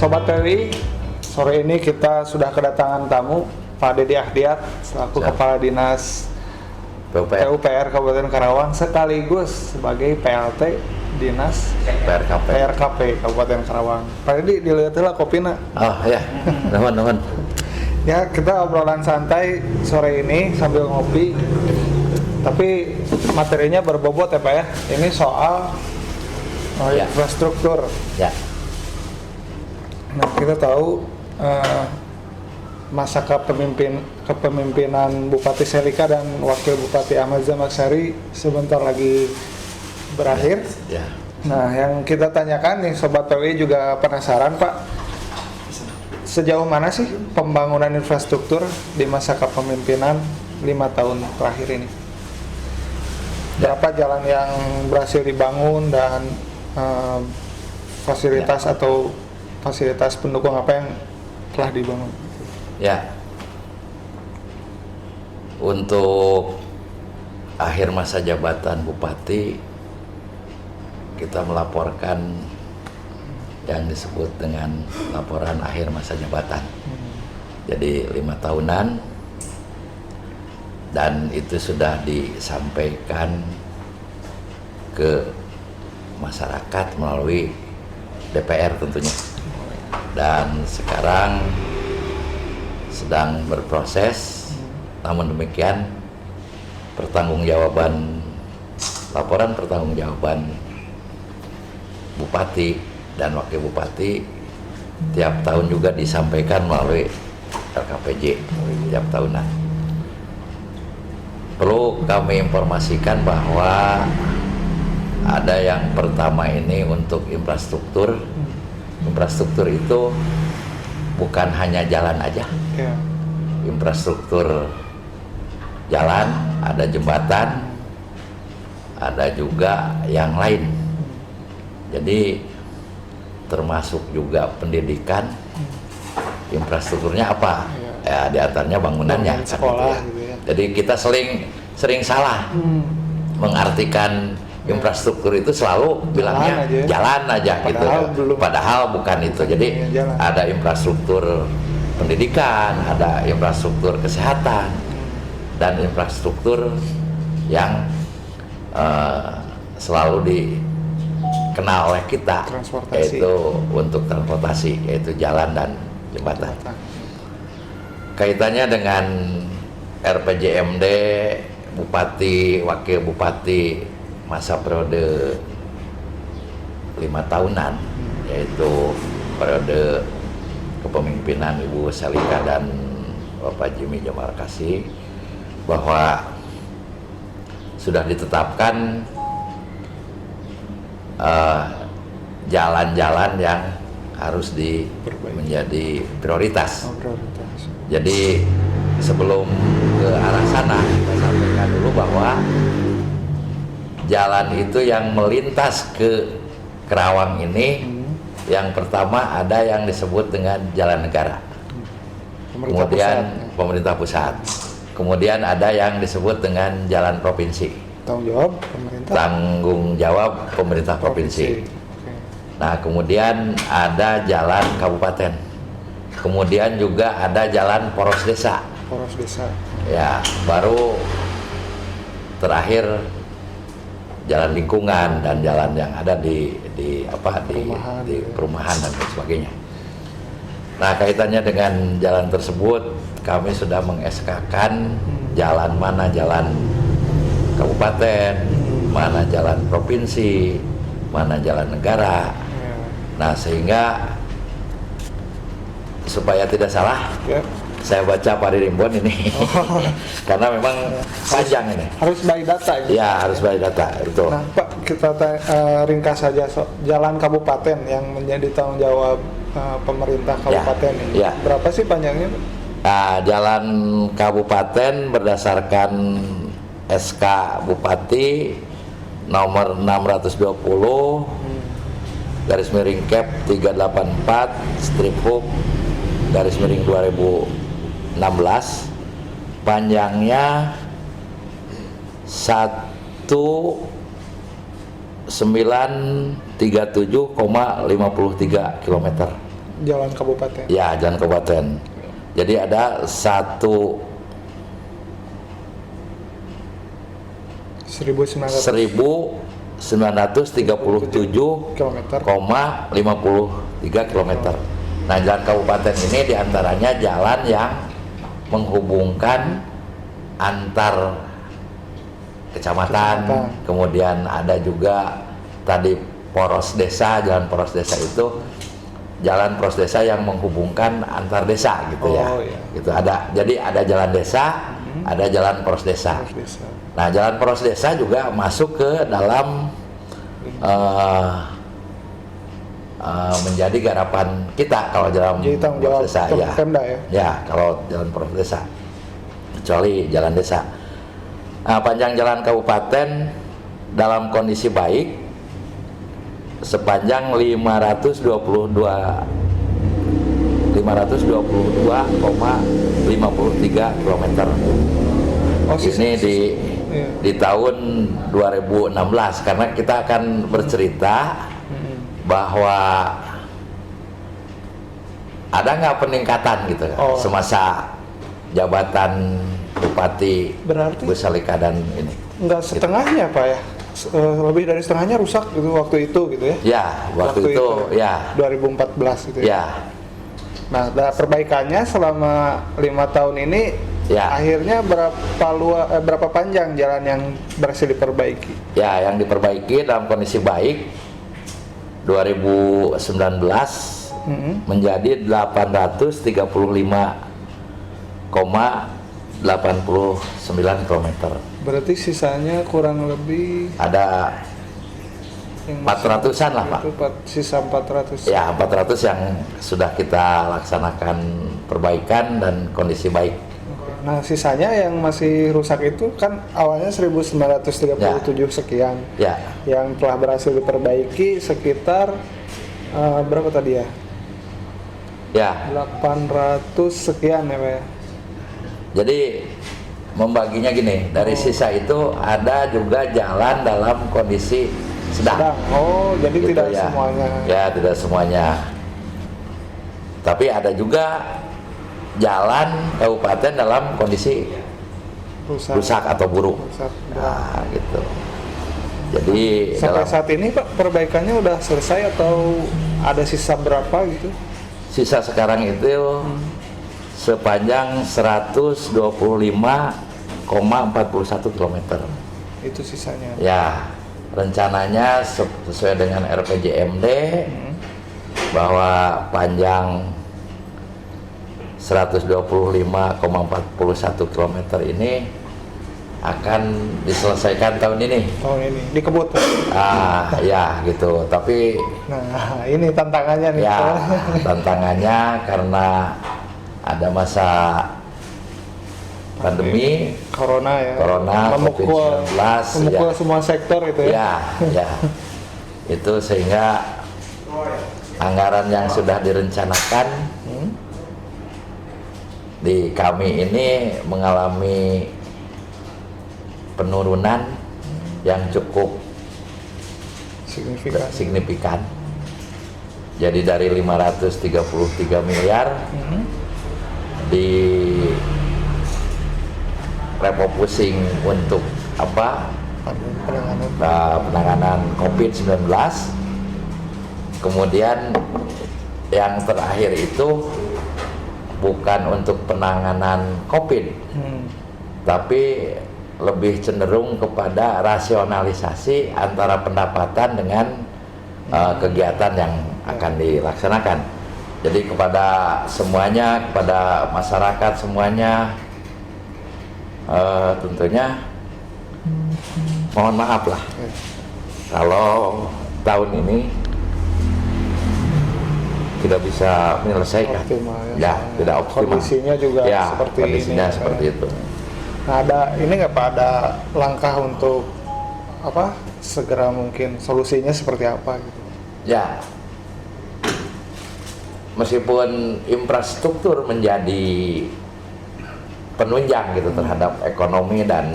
Sobat PWI, sore ini kita sudah kedatangan tamu Pak Dedi Ahdiat selaku Kepala Dinas PUPR Kabupaten Karawang sekaligus sebagai PLT Dinas PRKP Kabupaten Karawang. Pak Dedi, dilihatlah kopina. Oh ya, nuhun. Ya, kita obrolan santai sore ini sambil ngopi. Tapi materinya berbobot ya Pak ya. Ini soal infrastruktur. Ya. Nah, kita tahu masa kepemimpinan Bupati Selika dan Wakil Bupati Ahmad Zamaksari sebentar lagi berakhir. Ya. Nah, yang kita tanyakan nih Sobat PWI juga penasaran Pak, sejauh mana sih pembangunan infrastruktur di masa kepemimpinan 5 tahun terakhir ini? Berapa jalan yang berhasil dibangun dan fasilitas atau fasilitas pendukung apa yang telah dibangun? Ya. Untuk akhir masa jabatan Bupati, kita melaporkan yang disebut dengan laporan akhir masa jabatan. Jadi 5 tahunan, dan itu sudah disampaikan ke masyarakat melalui DPR tentunya. Dan sekarang sedang berproses, namun demikian laporan pertanggungjawaban Bupati dan Wakil Bupati tiap tahun juga disampaikan melalui LKPJ tiap tahunan. Perlu kami informasikan bahwa ada yang pertama ini untuk infrastruktur. Infrastruktur itu bukan hanya jalan aja. Infrastruktur jalan, ada jembatan, ada juga yang lain. Jadi termasuk juga pendidikan. Infrastrukturnya apa? Ya, di antaranya bangunannya, sekolah, kan, gitu ya. Jadi kita sering salah mengartikan infrastruktur itu, selalu bilangnya jalan aja gitu. Padahal bukan itu. Jadi ada infrastruktur pendidikan, ada infrastruktur kesehatan, dan infrastruktur yang selalu dikenal oleh kita, yaitu untuk transportasi, yaitu jalan dan jembatan. Kaitannya dengan RPJMD Bupati, Wakil Bupati masa periode 5 tahunan, yaitu periode kepemimpinan Ibu Selika dan Bapak Jimmy Jamarkasi, bahwa sudah ditetapkan jalan-jalan yang harus menjadi prioritas. Jadi sebelum ke arah sana, kita sampaikan dulu bahwa jalan itu yang melintas ke Karawang ini, yang pertama ada yang disebut dengan jalan negara, kemudian pemerintah pusat, kemudian ada yang disebut dengan jalan provinsi, tanggung jawab pemerintah provinsi. Nah, kemudian ada jalan kabupaten, kemudian juga ada jalan poros desa. Ya, baru terakhir jalan lingkungan dan jalan yang ada di perumahan dan lain sebagainya. Nah, kaitannya dengan jalan tersebut, kami sudah meng-SK-kan jalan mana jalan kabupaten, mana jalan provinsi, mana jalan negara. Nah, sehingga supaya tidak salah, saya baca Pak Rimbon ini karena memang panjang ini. Harus by data ya? Ya, harus by data, betul. Nah Pak, kita ringkas saja jalan kabupaten yang menjadi tanggung jawab pemerintah kabupaten ini. Ya. Berapa sih panjangnya? Nah, jalan kabupaten berdasarkan SK Bupati nomor 620 garis miring Cap 384 strip hub garis miring 2016, panjangnya 1937,53 km. jalan kabupaten. Ya, jalan kabupaten. Jadi ada 1937,5 kilometer. Nah, jalan kabupaten ini diantaranya jalan yang menghubungkan antar kecamatan, kemudian ada juga tadi poros desa, jalan poros desa itu jalan poros desa yang menghubungkan antar desa gitu ya. Iya. Gitu ada, jadi ada jalan desa, ada jalan poros desa. Nah, jalan poros desa juga masuk ke dalam menjadi garapan kita kalau jalan poros desa ya. Ya, kalau jalan poros desa. Kecuali jalan desa. Nah, panjang jalan kabupaten dalam kondisi baik sepanjang 522,53 km. Ini di tahun 2016, karena kita akan bercerita bahwa ada nggak peningkatan gitu semasa jabatan Bupati Busalika dan ini. Enggak setengahnya gitu. Pak ya? Lebih dari setengahnya rusak gitu waktu itu gitu ya? Ya, waktu itu ya 2014 gitu ya? Ya. Nah, perbaikannya selama 5 tahun ini ya. Akhirnya berapa panjang jalan yang berhasil diperbaiki? Ya, yang diperbaiki dalam kondisi baik 2019 menjadi 835,89 km. Berarti sisanya kurang lebih ada 400-an lah, Pak. Sisa 400. Ya, 400 yang sudah kita laksanakan perbaikan dan kondisi baik. Nah, sisanya yang masih rusak itu kan awalnya 1937 sekian. Ya. Yang telah berhasil diperbaiki sekitar berapa tadi ya? Ya. 800 sekian ya, Pak ya. Jadi membaginya gini, dari sisa itu ada juga jalan dalam kondisi sedang. Oh, jadi gitu tidak ya. Semuanya. Ya, tidak semuanya. Tapi ada juga jalan kabupaten dalam kondisi rusak atau buruk. Nah, gitu. Jadi sampai saat ini Pak, perbaikannya udah selesai atau ada sisa berapa gitu? Sisa sekarang itu sepanjang 125,41 km. Itu sisanya. Ya, rencananya sesuai dengan RPJMD bahwa panjang 125,41 km ini akan diselesaikan tahun ini. Tahun ini dikebut. Ya gitu. Tapi nah, ini tantangannya nih. Ya, tantangannya karena ada masa pandemi, corona memukul semua sektor itu ya. Ya. Itu sehingga anggaran yang sudah direncanakan di kami ini mengalami penurunan yang cukup signifikan. Jadi dari 533 miliar di refocusing untuk penanganan COVID-19. Kemudian yang terakhir itu bukan untuk penanganan COVID, tapi lebih cenderung kepada rasionalisasi antara pendapatan dengan kegiatan yang akan dilaksanakan. Jadi kepada semuanya, kepada masyarakat semuanya, tentunya mohon maaf lah kalau tahun ini tidak bisa menyelesaikan, tidak optimal. Kondisinya juga seperti itu. Nah, ini nggak Pak, ada langkah untuk segera mungkin solusinya seperti apa gitu? Ya, meskipun infrastruktur menjadi penunjang gitu terhadap ekonomi dan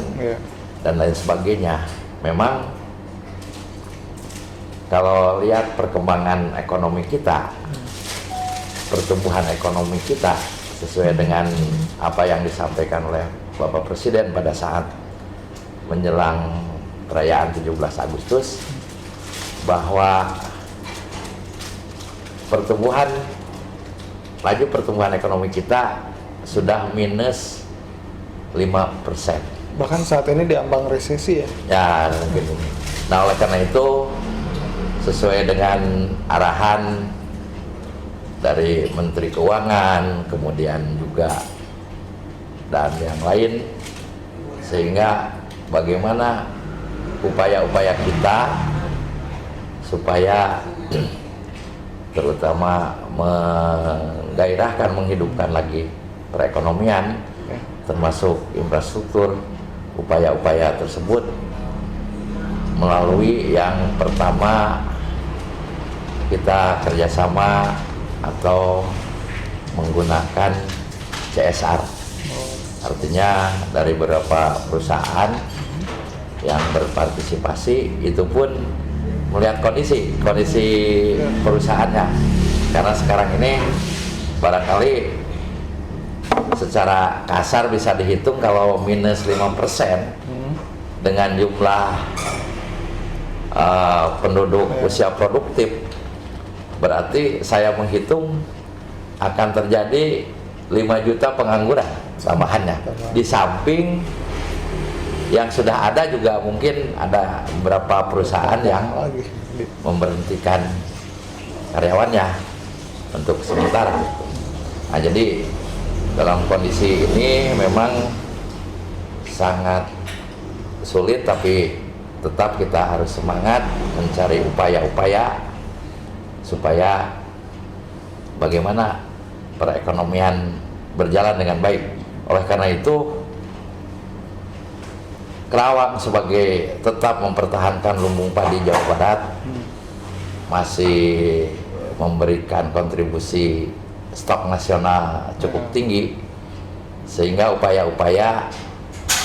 lain sebagainya, memang kalau lihat perkembangan ekonomi kita pertumbuhan ekonomi kita sesuai dengan apa yang disampaikan oleh Bapak Presiden pada saat menjelang perayaan 17 Agustus, bahwa laju pertumbuhan ekonomi kita sudah minus 5%. Bahkan saat ini diambang resesi ya? Ya, mungkin. Nah, oleh karena itu sesuai dengan arahan dari Menteri Keuangan, kemudian juga dan yang lain, sehingga bagaimana upaya-upaya kita supaya terutama menggairahkan, menghidupkan lagi perekonomian, termasuk infrastruktur. Upaya-upaya tersebut melalui yang pertama, kita kerjasama atau menggunakan CSR, artinya dari beberapa perusahaan yang berpartisipasi itu pun melihat kondisi perusahaannya, karena sekarang ini barangkali secara kasar bisa dihitung kalau minus 5% dengan jumlah penduduk usia produktif, berarti saya menghitung akan terjadi 5 juta pengangguran tambahannya. Di samping yang sudah ada juga mungkin ada beberapa perusahaan yang memberhentikan karyawannya untuk sementara. Nah, jadi dalam kondisi ini memang sangat sulit, tapi tetap kita harus semangat mencari upaya-upaya supaya bagaimana perekonomian berjalan dengan baik. Oleh karena itu, Kerawang sebagai tetap mempertahankan lumbung padi Jawa Barat masih memberikan kontribusi stok nasional cukup tinggi, sehingga upaya-upaya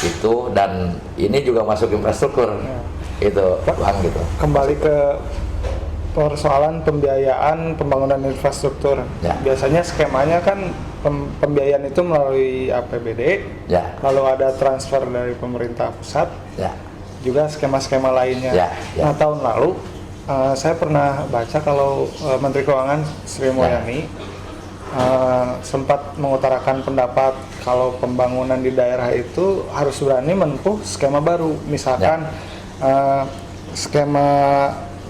itu, dan ini juga masuk infrastruktur itu Bang, gitu. Kembali ke persoalan pembiayaan pembangunan infrastruktur. Biasanya skemanya kan pembiayaan itu melalui APBD, lalu ada transfer dari pemerintah pusat, juga skema-skema lainnya. Nah, tahun lalu saya pernah baca kalau Menteri Keuangan Sri Mulyani sempat mengutarakan pendapat kalau pembangunan di daerah itu harus berani menempuh skema baru, misalkan skema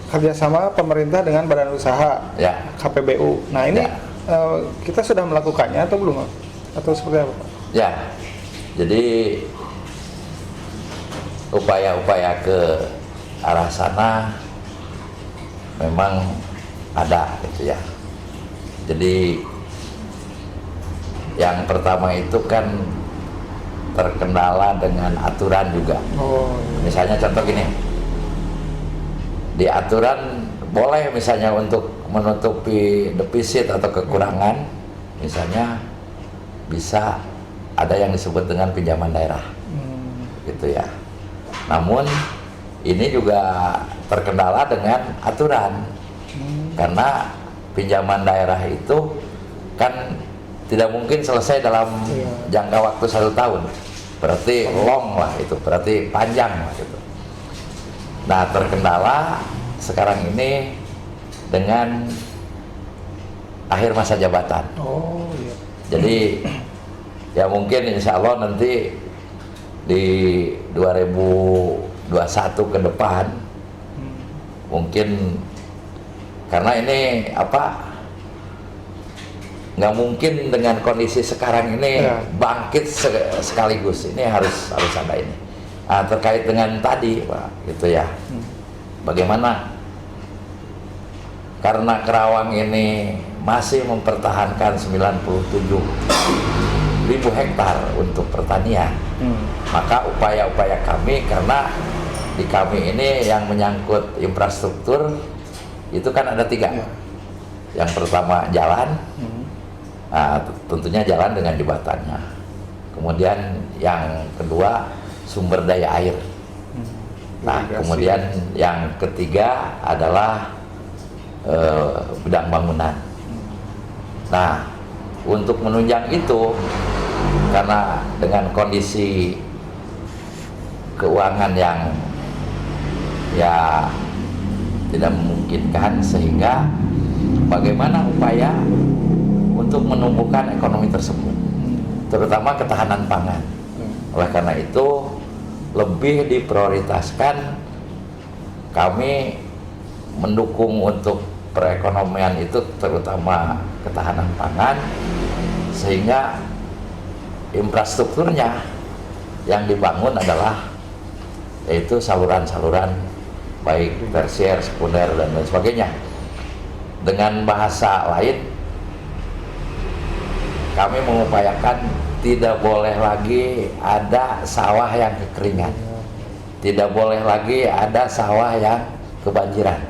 kerjasama pemerintah dengan badan usaha, KPBU. Nah, ini kita sudah melakukannya atau belum, atau seperti apa? Ya, jadi upaya-upaya ke arah sana memang ada, gitu ya. Jadi yang pertama itu kan terkendala dengan aturan juga. Misalnya contoh gini, di aturan boleh misalnya untuk menutupi defisit atau kekurangan, misalnya bisa ada yang disebut dengan pinjaman daerah, gitu ya. Namun ini juga terkendala dengan aturan, karena pinjaman daerah itu kan tidak mungkin selesai dalam jangka waktu 1 tahun, berarti long lah itu, berarti panjang lah gitu. Nah, terkendala sekarang ini dengan akhir masa jabatan. Jadi ya mungkin insya Allah nanti di 2021 ke depan mungkin, karena ini nggak mungkin dengan kondisi sekarang ini bangkit sekaligus, ini harus ada ini. Nah, terkait dengan tadi Pak, gitu ya, bagaimana karena Kerawang ini masih mempertahankan 97.000 hektar untuk pertanian, maka upaya-upaya kami, karena di kami ini yang menyangkut infrastruktur itu kan ada 3. Yang pertama jalan, tentunya jalan dengan jembatannya. Kemudian yang kedua sumber daya air. Nah, kemudian yang ketiga adalah bidang bangunan. Nah, untuk menunjang itu, karena dengan kondisi keuangan yang ya tidak memungkinkan, sehingga bagaimana upaya untuk menumbuhkan ekonomi tersebut, terutama ketahanan pangan. Oleh karena itu lebih diprioritaskan kami mendukung untuk perekonomian itu, terutama ketahanan pangan, sehingga infrastrukturnya yang dibangun adalah yaitu saluran-saluran baik tersier, sekunder, dan lain sebagainya. Dengan bahasa lain, kami mengupayakan tidak boleh lagi ada sawah yang kekeringan, tidak boleh lagi ada sawah yang kebanjiran,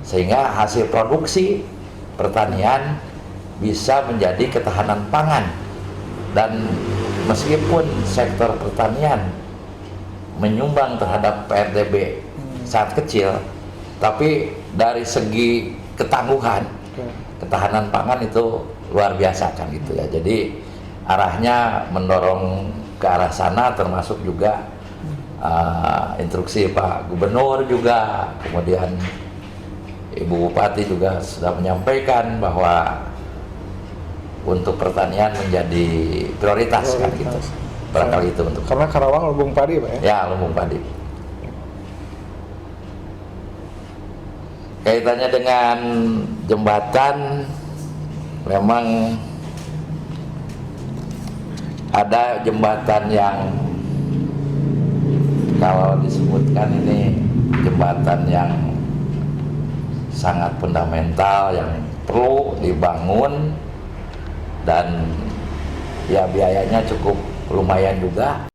sehingga hasil produksi pertanian bisa menjadi ketahanan pangan. Dan meskipun sektor pertanian menyumbang terhadap PRDB sangat kecil, tapi dari segi ketangguhan, ketahanan pangan itu luar biasa kan gitu ya. Jadi arahnya mendorong ke arah sana, termasuk juga instruksi Pak Gubernur juga, kemudian Ibu Bupati juga sudah menyampaikan bahwa untuk pertanian menjadi prioritas kan gitu. Barangkali itu untuk karena Karawang lumbung padi Pak ya? Ya, lumbung padi. Kaitannya dengan jembatan, memang ada jembatan yang kalau disebutkan ini jembatan yang sangat fundamental, yang perlu dibangun, dan ya biayanya cukup lumayan juga.